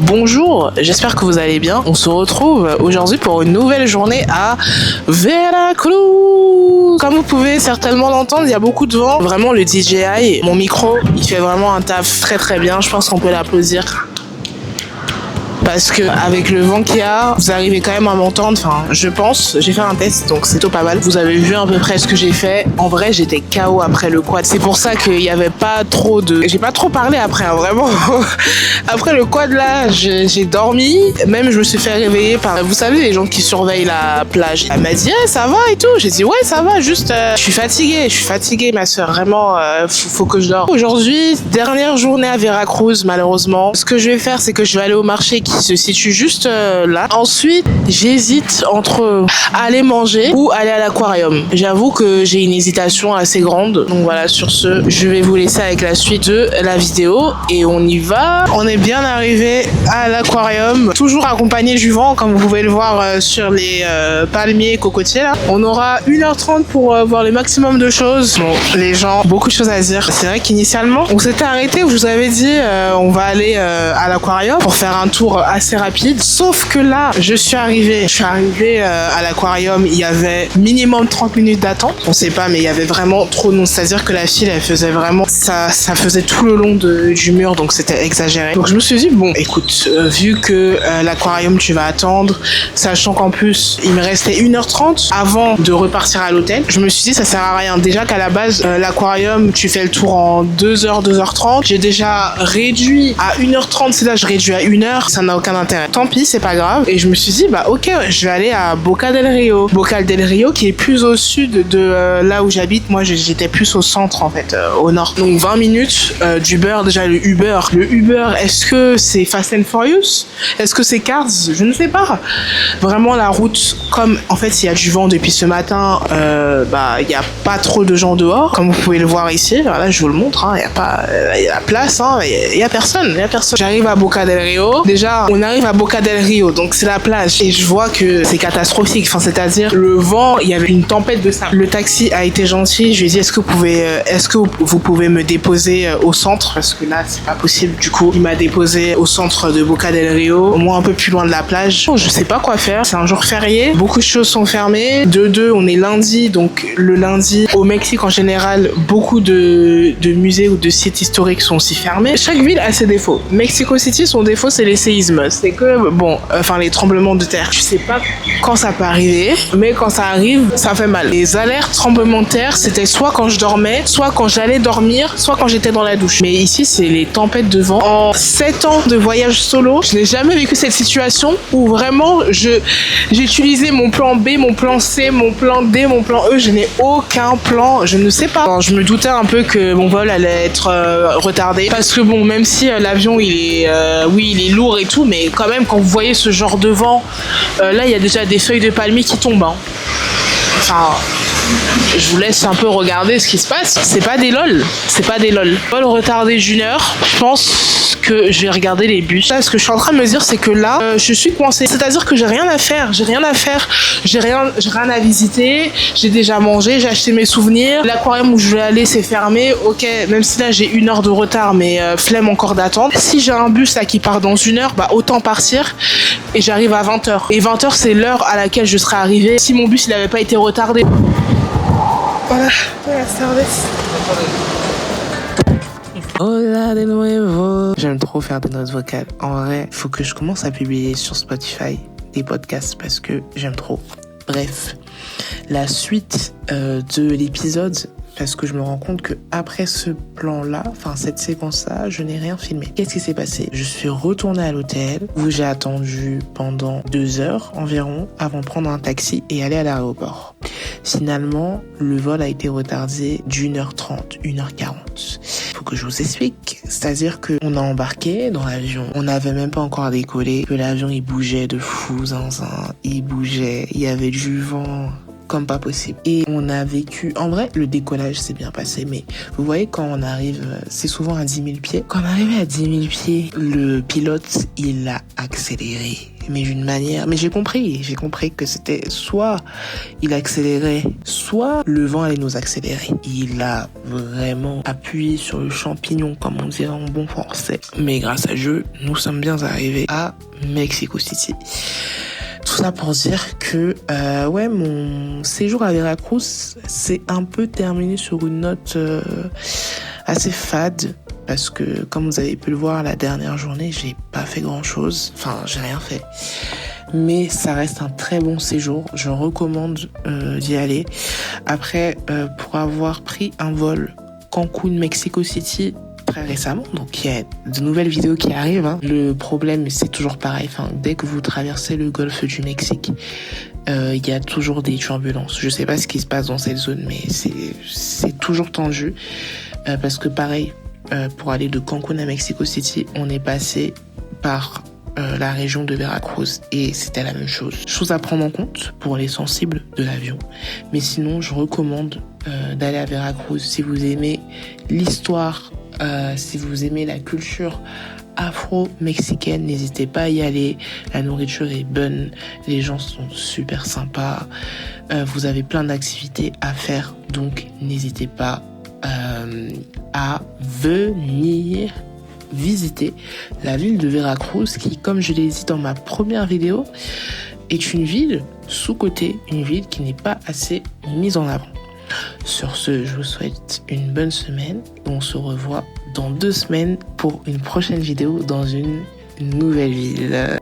Bonjour, j'espère que vous allez bien. On se retrouve aujourd'hui pour une nouvelle journée à Veracruz. Comme vous pouvez certainement l'entendre, il y a beaucoup de vent. Vraiment le DJI, mon micro, il fait vraiment un taf très très bien. Je pense qu'on peut l'applaudir. Parce que avec le vent qu'il y a, vous arrivez quand même à m'entendre. Enfin, je pense, j'ai fait un test, donc c'est tout pas mal. Vous avez vu à peu près ce que j'ai fait. En vrai, j'étais KO après le quad. C'est pour ça qu'il y avait pas trop de... J'ai pas trop parlé après, hein, vraiment. Après le quad là, j'ai dormi. Même je me suis fait réveiller par, vous savez, les gens qui surveillent la plage. Elle m'a dit, ça va et tout. J'ai dit, ouais, ça va, juste, je suis fatiguée, ma soeur. Vraiment, faut que je dors. Aujourd'hui, dernière journée à Veracruz, malheureusement. Ce que je vais faire, c'est que je vais aller au marché qui se situe juste là. Ensuite, j'hésite entre aller manger ou aller à l'aquarium. J'avoue que j'ai une hésitation assez grande. Donc voilà, sur ce, je vais vous laisser avec la suite de la vidéo et on y va. On est bien arrivé à l'aquarium, toujours accompagné du vent, comme vous pouvez le voir sur les palmiers cocotiers là. On aura 1h30 pour voir le maximum de choses. Bon, les gens, beaucoup de choses à dire. C'est vrai qu'initialement, on s'était arrêté, je vous avais dit, on va aller à l'aquarium pour faire un tour assez rapide, sauf que là je suis arrivée à l'aquarium, il y avait minimum 30 minutes d'attente, on sait pas, mais il y avait vraiment trop de monde, c'est à dire que la file elle faisait vraiment ça faisait tout le long du mur, donc c'était exagéré. Donc je me suis dit bon écoute, vu que l'aquarium tu vas attendre, sachant qu'en plus il me restait 1h30 avant de repartir à l'hôtel, je me suis dit ça sert à rien, déjà qu'à la base l'aquarium tu fais le tour en 2h, 2h30, j'ai déjà réduit à 1h30, c'est là je réduis à 1h, ça n'a aucun intérêt. Tant pis, c'est pas grave. Et je me suis dit, bah ok, je vais aller à Boca del Rio. Boca del Rio qui est plus au sud de là où j'habite. Moi, j'étais plus au centre, en fait, au nord. Donc 20 minutes d'Uber. Déjà, le Uber, est-ce que c'est Fast and Furious? Est-ce que c'est Cars? Je ne sais pas. Vraiment, la route, comme en fait, il y a du vent depuis ce matin, il n'y a pas trop de gens dehors. Comme vous pouvez le voir ici. Là, je vous le montre. Il y a pas la place. Il y a personne. J'arrive à Boca del Rio. Déjà, on arrive à Boca del Rio, donc c'est la plage, et je vois que c'est catastrophique. Enfin, c'est-à-dire le vent, il y avait une tempête de sable. Le taxi a été gentil. Je lui ai dit est-ce que vous pouvez me déposer au centre, parce que là c'est pas possible. Du coup, il m'a déposé au centre de Boca del Rio, au moins un peu plus loin de la plage. Je sais pas quoi faire. C'est un jour férié. Beaucoup de choses sont fermées. De deux, on est lundi, donc le lundi au Mexique en général, beaucoup de musées ou de sites historiques sont aussi fermés. Chaque ville a ses défauts. Mexico City, son défaut c'est les séismes. C'est que, les tremblements de terre, je sais pas quand ça peut arriver, mais quand ça arrive, ça fait mal. Les alertes tremblements de terre, c'était soit quand je dormais, soit quand j'allais dormir, soit quand j'étais dans la douche. Mais ici, c'est les tempêtes de vent. En 7 ans de voyage solo, je n'ai jamais vécu cette situation où vraiment j'ai utilisé mon plan B, mon plan C, mon plan D, mon plan E. Je n'ai aucun plan, je ne sais pas. Alors, je me doutais un peu que mon vol allait être retardé, parce que même si l'avion il est lourd et tout, mais quand même quand vous voyez ce genre de vent, là il y a déjà des feuilles de palmier qui tombent. Enfin, je vous laisse un peu regarder ce qui se passe. C'est pas des lol. Vol retardé d'une heure. Je pense que je vais regarder les bus. Là, ce que je suis en train de me dire, c'est que là, je suis coincée. C'est-à-dire que j'ai rien à faire. J'ai rien à visiter. J'ai déjà mangé, j'ai acheté mes souvenirs. L'aquarium où je vais aller, c'est fermé. Ok, même si là j'ai 1 heure de retard, mais flemme encore d'attendre. Si j'ai un bus là qui part dans 1 heure, autant partir. Et j'arrive à 20h. Et 20h, c'est l'heure à laquelle je serai arrivée si mon bus il n'avait pas été retardé. Voilà, la service. Hola de nuevo. J'aime trop faire des notes vocales. En vrai, faut que je commence à publier sur Spotify des podcasts parce que j'aime trop. Bref, la suite de l'épisode, parce que je me rends compte que après ce plan-là, cette séquence-là, je n'ai rien filmé. Qu'est-ce qui s'est passé? Je suis retournée à l'hôtel où j'ai attendu pendant 2 heures environ avant de prendre un taxi et aller à l'aéroport. Finalement, le vol a été retardé d'1h30, 1h40. Faut que je vous explique. C'est-à-dire qu'on a embarqué dans l'avion. On n'avait même pas encore décollé. Que l'avion, il bougeait de fou, zinzin. Il bougeait. Il y avait du vent. comme pas possible. Et on a vécu, en vrai, le décollage s'est bien passé, mais vous voyez, quand on arrive, c'est souvent à 10 000 pieds. Quand on arrivait à 10 000 pieds, le pilote, il a accéléré. Mais d'une manière, mais j'ai compris que c'était soit il accélérait, soit le vent allait nous accélérer. Il a vraiment appuyé sur le champignon, comme on dirait en bon français. Mais grâce à Dieu, nous sommes bien arrivés à Mexico City. Tout ça pour dire que mon séjour à Veracruz s'est un peu terminé sur une note assez fade. Parce que, comme vous avez pu le voir, la dernière journée, j'ai pas fait grand chose. Enfin, j'ai rien fait. Mais ça reste un très bon séjour. Je recommande d'y aller. Après, pour avoir pris un vol Cancun, Mexico City, très récemment, donc il y a de nouvelles vidéos qui arrivent. Hein. Le problème, c'est toujours pareil. Enfin, dès que vous traversez le golfe du Mexique, il y a toujours des turbulences. Je sais pas ce qui se passe dans cette zone, mais c'est toujours tendu. Parce que pareil, pour aller de Cancun à Mexico City, on est passé par la région de Veracruz et c'était la même chose. Chose à prendre en compte pour les sensibles de l'avion. Mais sinon, je recommande d'aller à Veracruz si vous aimez l'histoire, si vous aimez la culture afro-mexicaine, n'hésitez pas à y aller. La nourriture est bonne, les gens sont super sympas, vous avez plein d'activités à faire, donc n'hésitez pas à venir visiter la ville de Veracruz qui, comme je l'ai dit dans ma première vidéo, est une ville sous-cotée, une ville qui n'est pas assez mise en avant. Sur ce, je vous souhaite une bonne semaine. On se revoit dans 2 semaines pour une prochaine vidéo dans une nouvelle ville.